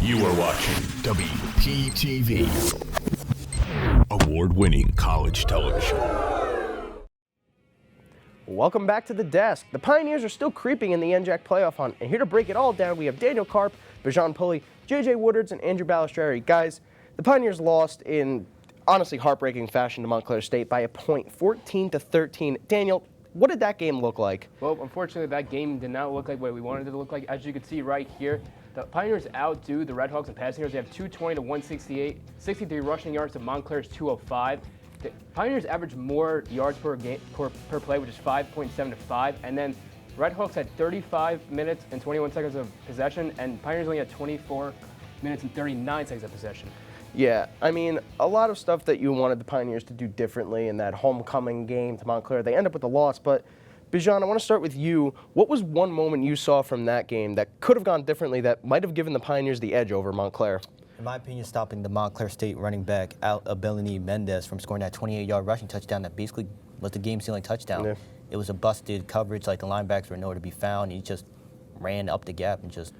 You are watching WPTV, award-winning college television. Welcome back to the desk. The Pioneers are still creeping in the NJAC playoff hunt, and here to break it all down, we have Daniel Karp, Bijan Pulley, JJ Woodards, and Andrew Ballistreri. Guys, the Pioneers lost in honestly heartbreaking fashion to Montclair State by a point, 14-13. Daniel, what did that game look like? Well, unfortunately, that game did not look like what we wanted it to look like. As you can see right here, the Pioneers outdo the Redhawks in passing yards. They have 220 to 168, 63 rushing yards to Montclair's 205. The Pioneers average more yards per play, which is 5.7 to 5. And then Redhawks had 35 minutes and 21 seconds of possession, and Pioneers only had 24 minutes and 39 seconds of possession. Yeah, I mean, a lot of stuff that you wanted the Pioneers to do differently in that homecoming game to Montclair. They end up with a loss, but Bijan, I want to start with you. What was one moment you saw from that game that could have gone differently that might have given the Pioneers the edge over Montclair? In my opinion, stopping the Montclair State running back Bellini Mendez from scoring that 28-yard rushing touchdown that basically was the game-sealing touchdown. Yeah. It was a busted coverage, like the linebackers were nowhere to be found. He just ran up the gap and just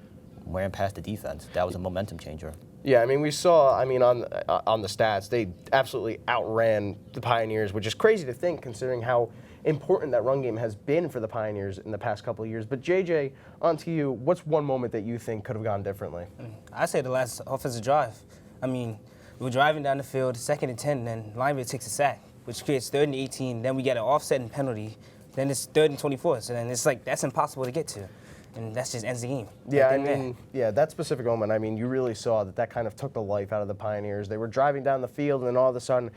ran past the defense. That was a momentum changer. Yeah, I mean, we saw, on the stats, they absolutely outran the Pioneers, which is crazy to think considering how important that run game has been for the Pioneers in the past couple of years. But JJ, on to you. What's one moment that you think could have gone differently? I say the last offensive drive. I mean, we were driving down the field, 2nd and 10, and then linebacker takes a sack, which creates 3rd and 18. Then we get an offsetting penalty. Then it's 3rd and 24. So then it's like, that's impossible to get to. And that just ends the game. Yeah, I mean, that specific moment, I mean, you really saw that kind of took the life out of the Pioneers. They were driving down the field, and then all of a sudden,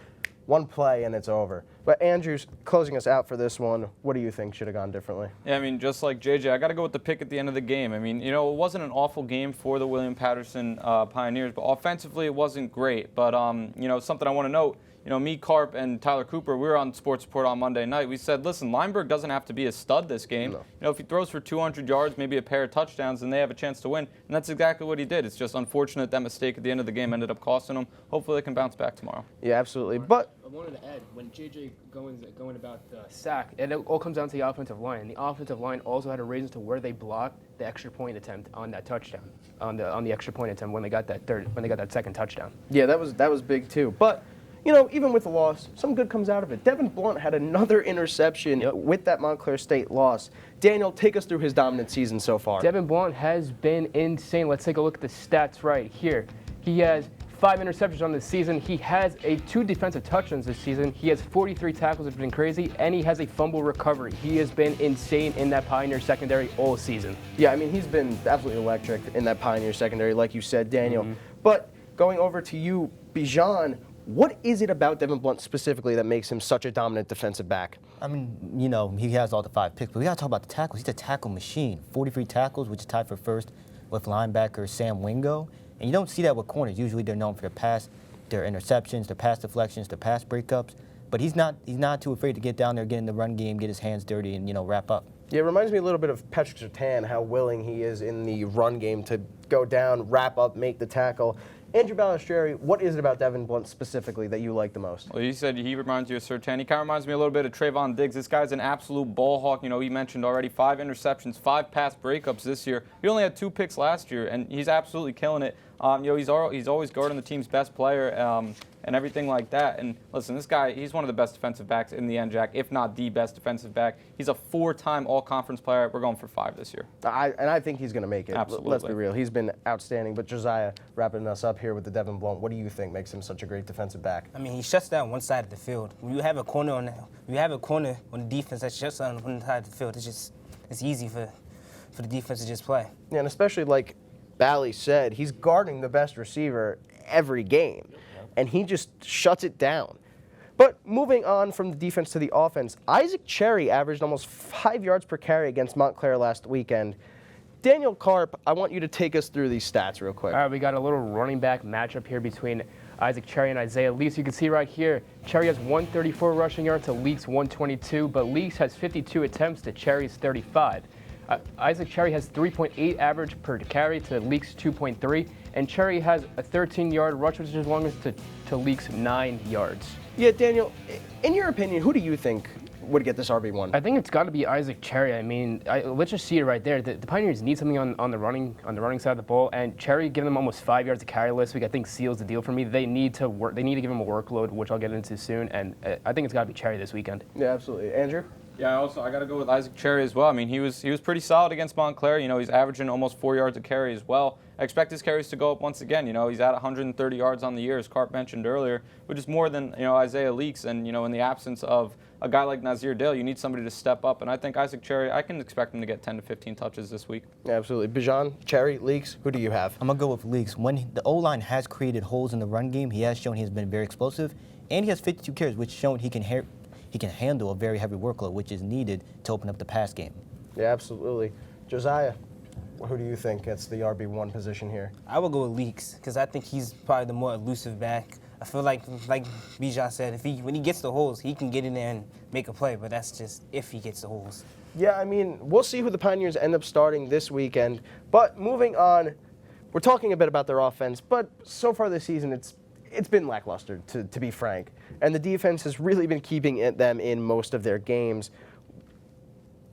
one play, and it's over. But Andrew's closing us out for this one. What do you think should have gone differently? Yeah, I mean, just like JJ, I got to go with the pick at the end of the game. I mean, you know, it wasn't an awful game for the William Patterson Pioneers, but offensively it wasn't great. But, you know, something I want to note, you know, me, Karp, and Tyler Cooper, we were on Sports Report on Monday night. We said, listen, Lineberg doesn't have to be a stud this game. No. You know, if he throws for 200 yards, maybe a pair of touchdowns, then they have a chance to win. And that's exactly what he did. It's just unfortunate that mistake at the end of the game ended up costing them. Hopefully they can bounce back tomorrow. Yeah, absolutely. But I wanted to add, when JJ going about the sack, it all comes down to the offensive line. The offensive line also had a reason to where they blocked the extra point attempt on that touchdown, on the extra point attempt when they got that second touchdown. Yeah, that was big too. But you know, even with the loss, some good comes out of it. Devin Blunt had another interception with that Montclair State loss. Daniel, take us through his dominant season so far. Devin Blunt has been insane. Let's take a look at the stats right here. He has 5 interceptions on the season. He has 2 defensive touchdowns this season. He has 43 tackles, which has been crazy, and he has a fumble recovery. He has been insane in that Pioneer secondary all season. Yeah, I mean, he's been absolutely electric in that Pioneer secondary, like you said, Daniel. But going over to you, Bijan, what is it about Devin Blunt specifically that makes him such a dominant defensive back? I mean, you know, he has all the 5 picks, but we got to talk about the tackles. He's a tackle machine. 43 tackles, which is tied for first with linebacker Sam Wingo. And you don't see that with corners. Usually they're known for their pass, their interceptions, their pass deflections, their pass breakups. But he's not too afraid to get down there, get in the run game, get his hands dirty, and, you know, wrap up. Yeah, it reminds me a little bit of Patrick Surtain, how willing he is in the run game to go down, wrap up, make the tackle. Andrew Ballistreri, what is it about Devin Blunt specifically that you like the most? Well, you said he reminds you of Surtain. He kind of reminds me a little bit of Trayvon Diggs. This guy's an absolute ball hawk. You know, he mentioned already 5 interceptions, 5 pass breakups this year. He only had 2 picks last year, and he's absolutely killing it. You know, he's always guarding the team's best player and everything like that. And listen, this guy, he's one of the best defensive backs in the NJAC, if not the best defensive back. He's a 4-time all-conference player. We're going for 5 this year. I think he's going to make it. Absolutely. Let's be real. He's been outstanding. But Josiah, wrapping us up here with the Devin Blunt, what do you think makes him such a great defensive back? I mean, he shuts down one side of the field. When you have a corner on the defense that shuts down one side of the field, it's easy for the defense to just play. Yeah, and especially like Bally said, he's guarding the best receiver every game, and he just shuts it down. But moving on from the defense to the offense, Isaac Cherry averaged almost 5 yards per carry against Montclair last weekend. Daniel Karp, I want you to take us through these stats real quick. All right, we got a little running back matchup here between Isaac Cherry and Isaiah Leaks. You can see right here, Cherry has 134 rushing yards to Leaks 122, but Leaks has 52 attempts to Cherry's 35. Isaac Cherry has 3.8 average per carry to Leaks 2.3, and Cherry has a 13-yard rush, which is as long as to Leaks 9 yards. Yeah, Daniel, in your opinion, who do you think would get this RB1? I think it's got to be Isaac Cherry. I mean, let's just see it right there. The Pioneers need something on the running side of the ball, and Cherry giving them almost 5 yards to carry last week, I think seals the deal for me. They need to work. They need to give him a workload, which I'll get into soon, and I think it's got to be Cherry this weekend. Yeah, absolutely. Andrew? Yeah, I got to go with Isaac Cherry as well. I mean, he was pretty solid against Montclair. You know, he's averaging almost 4 yards a carry as well. I expect his carries to go up once again. You know, he's at 130 yards on the year, as Karp mentioned earlier, which is more than, you know, Isaiah Leaks. And, you know, in the absence of a guy like Nazir Dale, you need somebody to step up. And I think Isaac Cherry, I can expect him to get 10 to 15 touches this week. Yeah, absolutely. Bijan, Cherry, Leaks, who do you have? I'm going to go with Leaks. When the O-line has created holes in the run game, he has shown he has been very explosive, and he has 52 carries, which shown he can handle a very heavy workload, which is needed to open up the pass game. Yeah, absolutely. Josiah, who do you think gets the RB1 position here? I would go with Leaks because I think he's probably the more elusive back. I feel like Bijan said, when he gets the holes, he can get in there and make a play, but that's just if he gets the holes. Yeah, I mean, we'll see who the Pioneers end up starting this weekend. But moving on, we're talking a bit about their offense, but so far this season, it's been lackluster, to be frank. And the defense has really been keeping them in most of their games.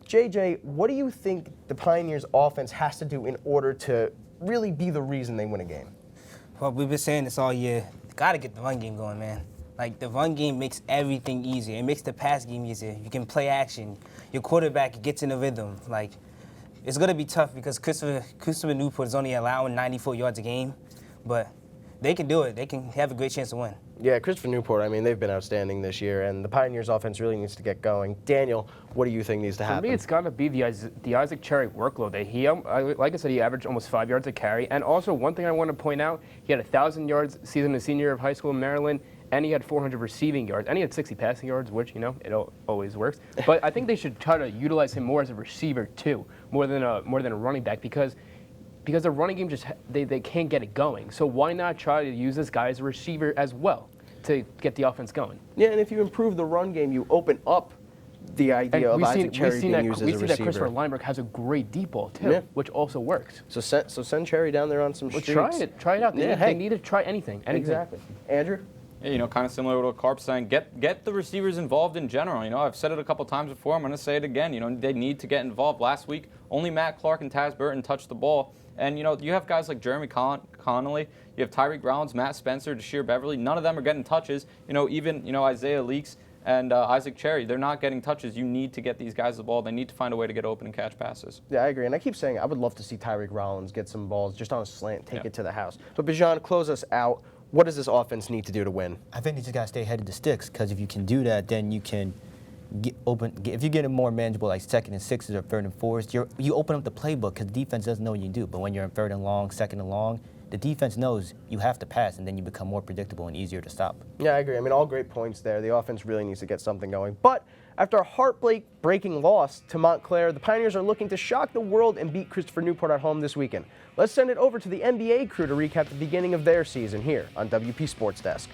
JJ, what do you think the Pioneers' offense has to do in order to really be the reason they win a game? Well, we've been saying this all year. Got to get the run game going, man. Like, the run game makes everything easier. It makes the pass game easier. You can play action. Your quarterback gets in the rhythm. Like, it's going to be tough because Christopher Newport is only allowing 94 yards a game, but they can do it. They can have a great chance to win. Yeah, Christopher Newport, I mean, they've been outstanding this year, and the Pioneers' offense really needs to get going. Daniel, what do you think needs to happen? For me, it's got to be the Isaac Cherry workload. Like I said, he averaged almost 5 yards a carry. And also, one thing I want to point out, he had 1,000 yards season as senior of high school in Maryland, and he had 400 receiving yards, and he had 60 passing yards, which, you know, it always works. But I think they should try to utilize him more as a receiver, too, more than a running back, because the running game just they can't get it going. So why not try to use this guy as a receiver as well to get the offense going? Yeah, and if you improve the run game, you open up the idea of Isaac Cherry being used as a receiver. We see that Christopher Lineberg has a great deep ball too, which also works. So send Cherry down there on some streets. Try it out. They Yeah, need to try anything. Exactly. Andrew? Yeah, you know, kind of similar to what Karp's saying. Get the receivers involved in general. You know, I've said it a couple times before. I'm going to say it again. You know, they need to get involved. Last week, only Matt Clarke and Taz Burton touched the ball. And, you know, you have guys like Jeremy Connolly, you have Tyreek Rollins, Matt Spencer, Deshair Beverly. None of them are getting touches. You know, even, you know, Isaiah Leaks and Isaac Cherry, they're not getting touches. You need to get these guys the ball. They need to find a way to get open and catch passes. Yeah, I agree. And I keep saying I would love to see Tyreek Rollins get some balls just on a slant, take it to the house. But Bijan, close us out. What does this offense need to do to win? I think they just got to stay ahead of the sticks, because if you can do that, then you can if you get it more manageable, like 2nd and 6s or 3rd and 4s, you open up the playbook, because the defense doesn't know what you do. But when you're in 3rd and long, 2nd and long, the defense knows you have to pass, and then you become more predictable and easier to stop. Yeah, I agree. I mean, all great points there. The offense really needs to get something going. But after a heartbreaking loss to Montclair, the Pioneers are looking to shock the world and beat Christopher Newport at home this weekend. Let's send it over to the NBA crew to recap the beginning of their season here on WP Sports Desk.